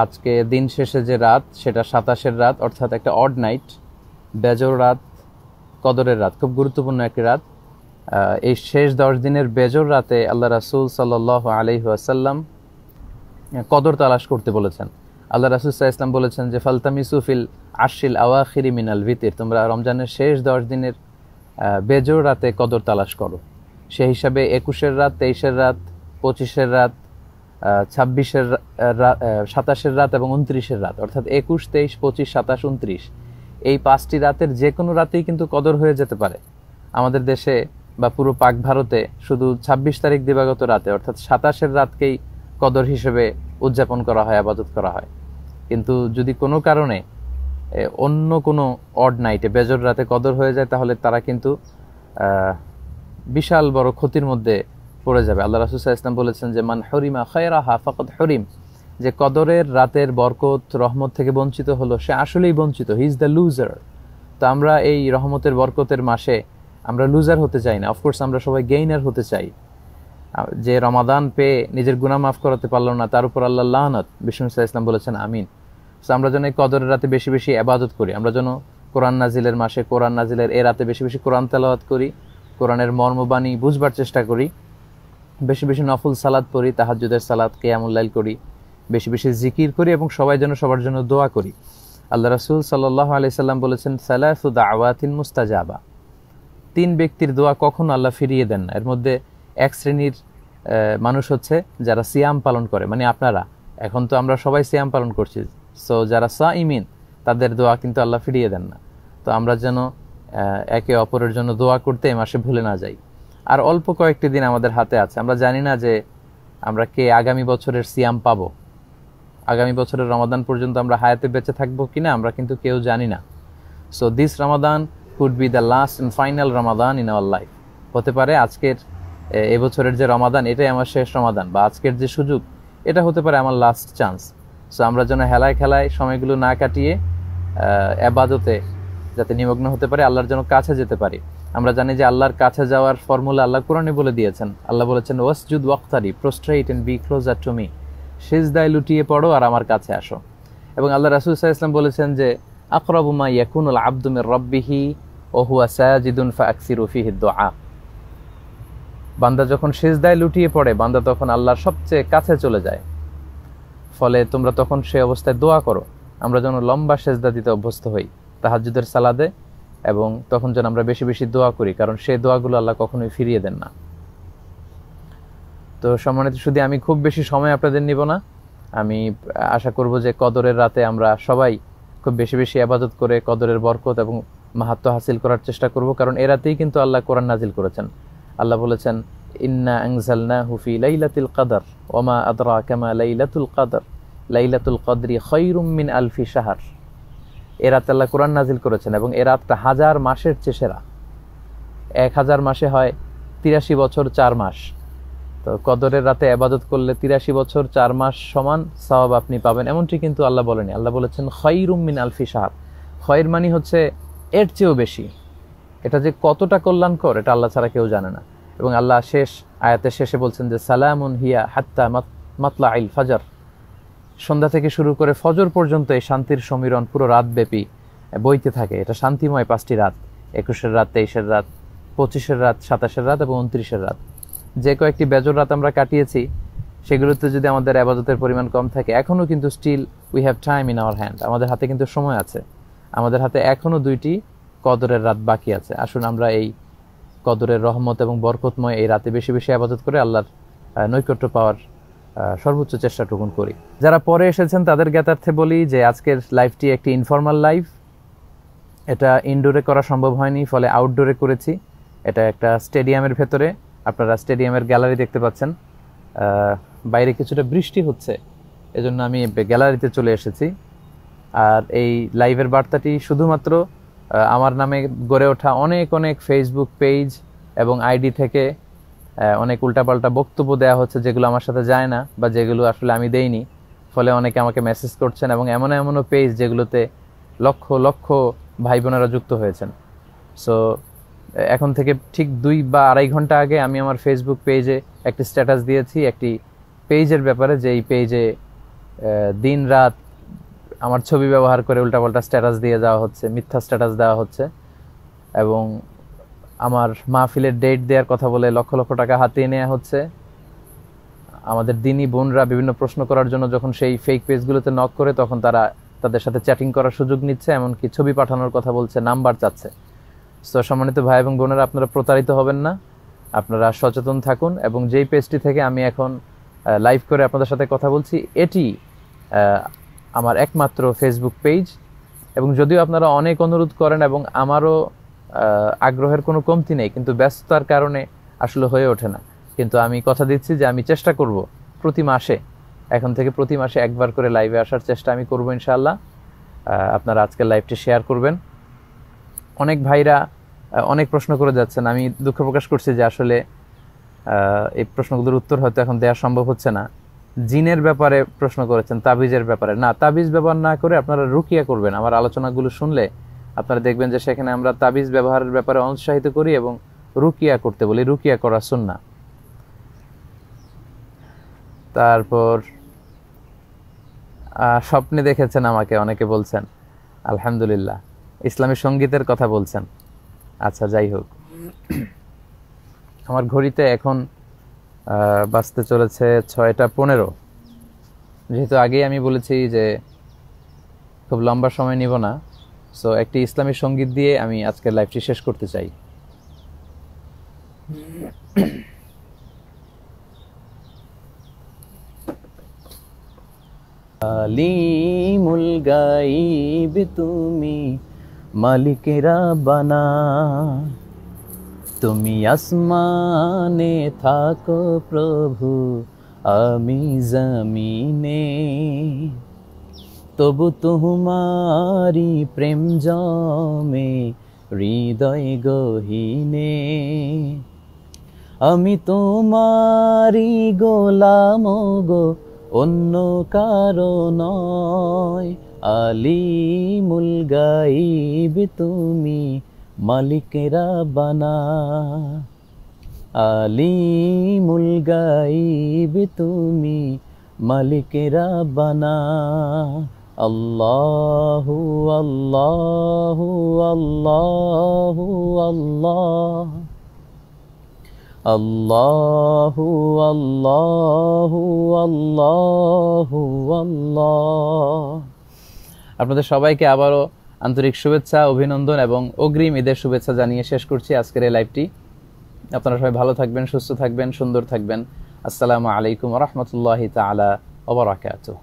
আজকে দিন শেষে যে রাত সেটা 27-এর রাত, অর্থাৎ একটা অড নাইট, বেজর রাত, কদরের রাত, খুব গুরুত্বপূর্ণ একটি রাত। এই শেষ 10 দিনের বেজর রাতে আল্লাহ রাসূল সাল্লাল্লাহু আলাইহি ওয়াসাল্লাম কদর তালাশ করতে বলেছেন। আল্লাহ রাসূল সাল্লাল্লাহু আলাইহি ওয়াসাল্লাম বলেছেন যে ফালতামিসু ফিল আশরিল আওয়াখিরি মিনাল ভিতর, তোমরা রমজানের শেষ 10 দিনের বেজর রাতে কদর তালাশ করো। সেই হিসাবে 21-এর রাত, 23-এর রাত, 25-এর রাত, 26-এর রাত, 27-এর রাত এবং 29-এর রাত, অর্থাৎ 21, 23, 25, 27, 29 এই 5টি রাতের যে কোনো রাতেই কিন্তু কদর হয়ে যেতে পারে। আমাদের দেশে বা পুরো পাক ভারতে শুধু 26 তারিখ দিবাগত রাতে অর্থাৎ 27-এর রাতকেই কদর হিসেবে উদযাপন করা হয়, ইবাদত করা হয়। কিন্তু যদি কোনো কারণে অন্য কোনো অড নাইটে বেজর রাতে কদর হয়ে যায়, তাহলে তারা কিন্তু বিশাল বড় ক্ষতির মধ্যে পড়ে যাবে। আল্লাহ রাসূল সাল্লাল্লাহু আলাইহি ওয়াসাল্লাম বলেছেন যে মান হুরিমা খায়রাহা ফাকাদ হুরিম, যে কদরের রাতের বরকত রহমত থেকে বঞ্চিত হলো সে আসলেই বঞ্চিত, হি ইজ দ্য লুজার। তো আমরা এই রহমতের বরকতের মাসে আমরা লুজার হতে চাই না, অফকোর্স আমরা সবাই গেইনার হতে চাই। যে রমাদান পেয়ে নিজের গুনাহ মাফ করাতে পারলো না তার উপর আল্লাহ লানত, বিষ্ণু সাল্লাল্লাহু আলাইহি ওয়াসাল্লাম বলেছেন আমিন। সো আমরা যেন এই কদরের রাতে বেশি বেশি ইবাদত করি, আমরা যেন কোরআন নাজিলের মাসে কোরআন নাজিলের এ রাতে বেশি বেশি কোরআন তেলাওয়াত করি, কোরআনের মর্মবাণী বুঝবার চেষ্টা করি, বেশি বেশি নফল সালাত পড়ি, তাহাজ্জুদের সালাত, কিয়ামুল লাইল করি, বেশি বেশি জিকির করি এবং সবাই যেন সবার জন্য দোয়া করি। আল্লাহ রাসূল সাল্লাল্লাহু আলাইহি সাল্লাম বলেছেন সালাসু দাওয়াতিন মুস্তাজাবা, 3 ব্যক্তির দোয়া কখনো আল্লাহ ফিরিয়ে দেন না। এর মধ্যে এক শ্রেণীর মানুষ হচ্ছে যারা সিয়াম পালন করে, মানে আপনারা, এখন তো আমরা সবাই সিয়াম পালন করছি, সো যারা সাইমিন তাদের দোয়া কিন্তু আল্লাহ ফিরিয়ে দেন না। তো আমরা যেন একে অপরের জন্য দোয়া করতে এই মাসে ভুলে না যাই। আর অল্প কয়েকটি দিন আমাদের হাতে আছে, আমরা জানি না যে আমরা কে আগামী বছরের সিয়াম পাবো, আগামী বছরের রমাদান পর্যন্ত আমরা হায়াতে বেঁচে থাকবো কিনা আমরা কিন্তু কেউ জানি না। So this Ramadan could be the last and final Ramadan in our life. হতে পারে আজকের এবছরের যে রমাদান এটাই আমার শেষ রমাদান, বা আজকের যে সুযোগ এটা হতে পারে আমার লাস্ট চান্স। সো আমরা যেন হেলায় খেলায় সময়গুলো না কাটিয়ে ইবাদতে যাতে নিমগ্ন হতে পারে, আল্লাহর যেন কাছে যেতে পারি। আমরা জানি যে আল্লাহর কাছে যাওয়ার ফর্মুলা আল্লাহ কোরআনে বলে দিয়েছেন। আল্লাহ বলেছেন ওয়াসজুদ ওয়াক্তারি, prostrate and be closer to me, সিজদায় লুটিয়ে পড়ো আর আমার কাছে আসো। এবং আল্লাহ রাসূল সাল্লাল্লাহু আলাইহি ওয়াসাল্লাম বলেছেন যে আকরাবু মা ইয়াকুনুল আবদু মির রাব্বিহি ওয়া হুয়া সাজিদুন ফাআকসিরু ফিহি দুআ, বান্দা যখন সিজদায় লুটিয়ে পড়ে বান্দা তখন আল্লাহর সবচেয়ে কাছে চলে যায়, ফলে তোমরা তখন সেই অবস্থায় দোয়া করো। আমরা যেন লম্বা সিজদা দিতে অভ্যস্ত হই তাহাজ্জুদের সালাদে, এবং তখন যেন আমরা বেশি বেশি দোয়া করি, কারণ সেই দোয়াগুলো আল্লাহ কখনোই ফিরিয়ে দেন না। তো সম্মানিত শুধু আমি খুব বেশি সময় আপনাদের নিব না, আমি আশা করব যে কদরের রাতে আমরা সবাই খুব বেশি বেশি ইবাদত করে কদরের বরকত এবং মাহাত্ম হাসিল করার চেষ্টা করব, কারণ এ রাতেই কিন্তু আল্লাহ কোরআন নাজিল করেছেন। আল্লাহ বলেছেন ইন্না আনজালনাহু ফি লাইলাতিল কদর ওয়া মা আদরাকা মা লাইলাতুল কদর লাইলাতুল কদরি খায়রুম মিন আলফি শাহর। এ রাতে আল্লাহ কোরআন নাজিল করেছেন এবং এ রাতটা 1000 মাসের চেয়ে সেরা। 1000 মাসে হয় 83 বছর 4 মাস। তো কদরের রাতে ইবাদত করলে 83 বছর 4 মাস সমান সওয়াব আপনি পাবেন, এমনটি কিন্তু আল্লাহ বলেনি। আল্লাহ বলেছেন খায়রুম মিন আলফি শাহর। খয়র মানে হচ্ছে এর চেয়েও বেশি। এটা যে কতটা কল্যাণকর এটা আল্লাহ ছাড়া কেউ জানে না। এবং আল্লাহ শেষ আয়াতের শেষে বলছেন যে সালামুন হিয়া হাত্তা মাতলাইল ফাজর, সন্ধ্যা থেকে শুরু করে ফজর পর্যন্ত এই শান্তির সমীরণ পুরো রাতব্যাপী বইতে থাকে। এটা শান্তিময় 5টি রাত, 21-এর রাত, 23-এর রাত, 25-এর রাত, 27-এর রাত এবং 29-এর রাত। যে কয়েকটি বেজর রাত আমরা কাটিয়েছি সেগুলোতে যদি আমাদের ইবাদতের পরিমাণ কম থাকে, এখনও কিন্তু still we have time in our hand, আমাদের হাতে কিন্তু সময় আছে, আমাদের হাতে এখনও 2টি কদরের রাত বাকি আছে। আসুন আমরা এই কদরের রহমত এবং বরকতময় এই রাতে বেশি বেশি ইবাদত করে আল্লাহর নৈকট্য পাওয়ার সর্বোচ্চ চেষ্টাটুকুন করি। যারা পরে এসেছেন তাদের জ্ঞাতার্থে বলি যে আজকের লাইভটি একটি ইনফর্মাল লাইভ, এটা ইনডোরে করা সম্ভব হয়নি, ফলে আউটডোরে করেছি। এটা একটা স্টেডিয়ামের ভেতরে, আপনারা স্টেডিয়ামের গ্যালারি দেখতে পাচ্ছেন, বাইরে কিছুটা বৃষ্টি হচ্ছে এজন্য আমি গ্যালারিতে চলে এসেছি। আর এই লাইভের বার্তাটি শুধুমাত্র আমার নামে গড়ে ওঠা অনেক অনেক ফেসবুক পেজ এবং আইডি থেকে অনেক উল্টাপাল্টা বক্তব্য দেওয়া হচ্ছে যেগুলো আমার সাথে যায় না বা যেগুলো আসলে আমি দেইনি, ফলে অনেকে আমাকে মেসেজ করছেন এবং এমনও পেজ যেগুলোতে লক্ষ লক্ষ ভাই বোনেরা যুক্ত হয়েছেন। সো এখন থেকে ঠিক 2 বা আড়াই ঘন্টা আগে আমি আমার ফেসবুক পেজে একটি স্ট্যাটাস দিয়েছি একটি পেজের ব্যাপারে, যে এই পেজে দিন রাত আমার ছবি ব্যবহার করে উল্টাপাল্টা স্ট্যাটাস দিয়ে যাওয়া হচ্ছে, মিথ্যা স্ট্যাটাস দেওয়া হচ্ছে, এবং আমার মাহফিলের ডেট দেওয়ার কথা বলে লক্ষ লক্ষ টাকা হাতিয়ে নেওয়া হচ্ছে। আমাদের দিনী বোনরা বিভিন্ন প্রশ্ন করার জন্য যখন সেই ফেক পেজগুলোতে নক করে, তখন তারা তাদের সাথে চ্যাটিং করার সুযোগ নিচ্ছে, এমনকি ছবি পাঠানোর কথা বলছে, নাম্বার চাচ্ছে। তো সম্মানিত ভাই এবং বোনেরা, আপনারা প্রতারিত হবেন না, আপনারা সচেতন থাকুন। এবং যেই পেজটি থেকে আমি এখন লাইভ করে আপনাদের সাথে কথা বলছি, এটি আমার একমাত্র ফেসবুক পেজ। এবং যদিও আপনারা অনেক অনুরোধ করেন এবং আমারও আগ্রহের কোনো কমতি নেই, কিন্তু ব্যস্ততার কারণে আসলে হয়ে ওঠে না। কিন্তু আমি কথা দিচ্ছি যে আমি চেষ্টা করব প্রতি মাসে, এখন থেকে প্রতি মাসে একবার করে লাইভে আসার চেষ্টা আমি করব ইনশাআল্লাহ। আপনারা আজকের লাইভটি শেয়ার করবেন। অনেক ভাইরা অনেক প্রশ্ন করে যাচ্ছেন, আমি দুঃখ প্রকাশ করছি যে আসলে এই প্রশ্নগুলোর উত্তর হয়তো এখন দেওয়া সম্ভব হচ্ছে না। জিনের ব্যাপারে প্রশ্ন করেছেন, তাবিজের ব্যাপারে না, তাবিজ ব্যবহার না করে আপনারা রুকিয়া করবেন। আমার আলোচনাগুলো শুনলে আপনারা দেখবেন যে সেখানে আমরা তাবিজ ব্যবহারের ব্যাপারে উৎসাহিত করি এবং রুকিয়া করতে বলি, রুকিয়া করা সুন্নাহ। তারপর স্বপ্নে দেখেছেন আমাকে অনেকে বলছেন, আলহামদুলিল্লাহ। ইসলামী সঙ্গীতের কথা বলছেন, আচ্ছা যাই হোক। আমার ঘড়িতে এখন বাজতে চলেছে 6টা 15। যেহেতু আগেই আমি বলেছি যে খুব লম্বা সময় নিব না, সো একটি ইসলামী সঙ্গীত দিয়ে আমি আজকের লাইভটি শেষ করতে চাই। আলিমুল গাইব তুমি, মালিক রাব্বানা, তুমি আসমানে থাকো প্রভু, আমি জমিনে, তবু তোমারি প্রেম জমে হৃদয় গহীনে। আমি তোমারি গোলাম গো, অন্য কারো নয়। আলিমুল গাইব তুমি, মালিক রাব্বানা, আলিমুল গাইব তুমি, মালিক রাব্বানা। আল্লাহু আল্লাহু আল্লাহু আল্লাহ, আল্লাহু আল্লাহু আল্লাহু আল্লাহ। আপনাদের সবাইকে আবারও আন্তরিক শুভেচ্ছা, অভিনন্দন এবং অগ্রিম ঈদের শুভেচ্ছা জানিয়ে শেষ করছি আজকের এই লাইভটি। আপনারা সবাই ভালো থাকবেন, সুস্থ থাকবেন, সুন্দর থাকবেন। আসসালামু আলাইকুম ওয়া রাহমাতুল্লাহি তাআলা ওয়া বারাকাতুহু।